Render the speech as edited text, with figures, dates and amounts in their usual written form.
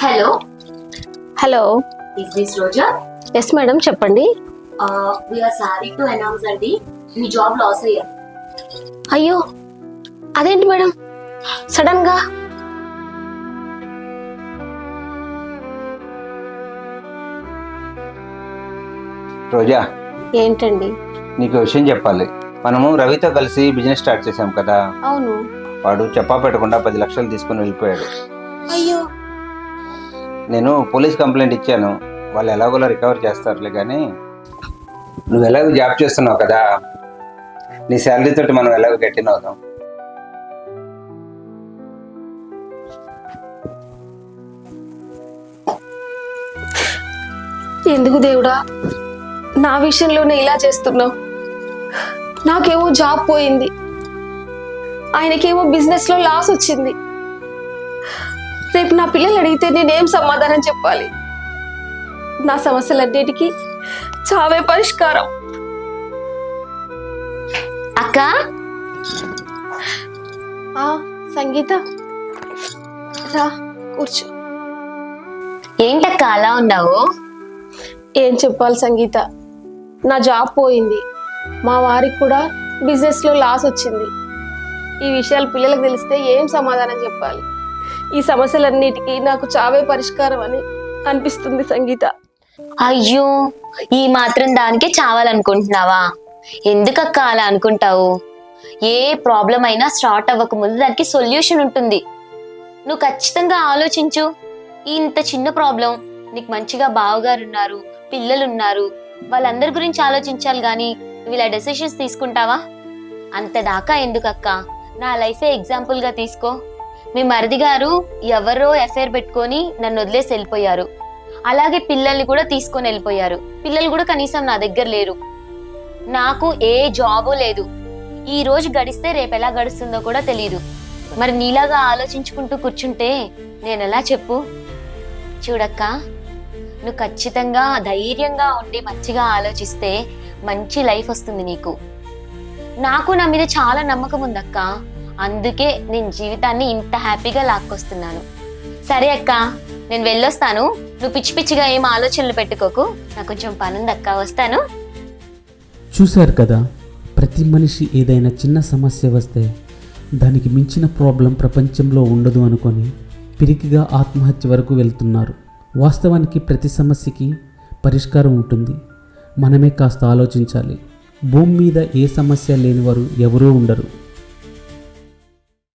Hello hello, is this Roja? Yes madam, చెప్పండి. We are sorry to announce అండి, మీ job loss అయ్యారు. అయ్యో, అదేంటి మేడం సడన్ గా? రోజా, ఏంటండి? నీకు విషయం చెప్పాలి. మనము రవితో కలిసి బిజినెస్ స్టార్ట్ చేసాం కదా. అవును. వాడు చెప్పా పెట్టకుండా 10 లక్షలు తీసుకుని వెళ్ళిపోయాడు. అయ్యో. నేను పోలీస్ కంప్లైంట్ ఇచ్చాను. వాళ్ళు ఎలాగోలా రికవర్ చేస్తారులే, కానీ నువ్వు ఎలాగో జాబ్ చేస్తున్నావు కదా, నీ శాలరీ తోటి మనం ఎలాగో గట్టిన అవుతాం. ఎందుకు దేవుడా నా విషయంలోనే ఇలా చేస్తున్నావు? నాకేమో జాబ్ పోయింది, ఆయనకేమో బిజినెస్ లో లాస్ వచ్చింది. రేపు నా పిల్లలు అడిగితే నేనేం సమాధానం చెప్పాలి? నా సమస్యలన్నిటికీ చావే పరిష్కారం. అక్క, సంగీత రా కూర్చో. ఏంటక్క అలా ఉన్నావు? ఏం చెప్పాలి సంగీత, నా జాబ్ పోయింది, మా వారికి కూడా బిజినెస్ లో లాస్ వచ్చింది. ఈ విషయాలు పిల్లలకు తెలిస్తే ఏం సమాధానం చెప్పాలి? ఈ సమస్యలన్నిటికీ నాకు చావే పరిష్కారం అని అనిపిస్తుంది సంగీత. అయ్యో, ఈ మాత్రం దానికే చావాలనుకుంటున్నావా? ఎందుకక్క అలా అనుకుంటావు? ఏ ప్రాబ్లం అయినా స్టార్ట్ అవ్వక ముందు దానికి సొల్యూషన్ ఉంటుంది. నువ్వు ఖచ్చితంగా ఆలోచించు. ఇంత చిన్న ప్రాబ్లం, నీకు మంచిగా బావగారు ఉన్నారు, పిల్లలు ఉన్నారు, వాళ్ళందరి గురించి ఆలోచించాలి గాని నువ్వు ఇలా డెసిషన్స్ తీసుకుంటావా? అంతదాకా ఎందుకక్క, నా లైఫే ఎగ్జాంపుల్ గా తీసుకో. మీ మరిది గారు ఎవరో ఎఫ్ఐఆర్ పెట్టుకొని నన్ను వదిలేసి వెళ్ళిపోయారు. అలాగే పిల్లల్ని కూడా తీసుకొని వెళ్ళిపోయారు. పిల్లలు కూడా కనీసం నా దగ్గర లేరు. నాకు ఏ జాబు లేదు. ఈ రోజు గడిస్తే రేపు ఎలా గడుస్తుందో కూడా తెలియదు. మరి నీలాగా ఆలోచించుకుంటూ కూర్చుంటే నేను ఎలా చెప్పు? చూడక్క, నువ్వు ఖచ్చితంగా ధైర్యంగా ఉండి మంచిగా ఆలోచిస్తే మంచి లైఫ్ వస్తుంది నీకు. నాకు నా మీద చాలా నమ్మకం ఉందక్క, అందుకే నేను జీవితాన్ని ఇంత హ్యాపీగా లాక్కొస్తున్నాను. సరే అక్క, నేను వెళ్ళొస్తాను. నువ్వు పిచ్చి పిచ్చిగా ఏం ఆలోచనలు పెట్టుకోకు. నాకు కొంచెం పని ఉందక్క, వస్తాను. చూశారు కదా, ప్రతి మనిషి ఏదైనా చిన్న సమస్య వస్తే దానికి మించిన ప్రాబ్లం ప్రపంచంలో ఉండదు అనుకొని పిరికిగా ఆత్మహత్య వరకు వెళ్తున్నారు. వాస్తవానికి ప్రతి సమస్యకి పరిష్కారం ఉంటుంది. మనమే కాస్త ఆలోచించాలి. భూమి మీద ఏ సమస్య లేనివారు ఎవరూ ఉండరు.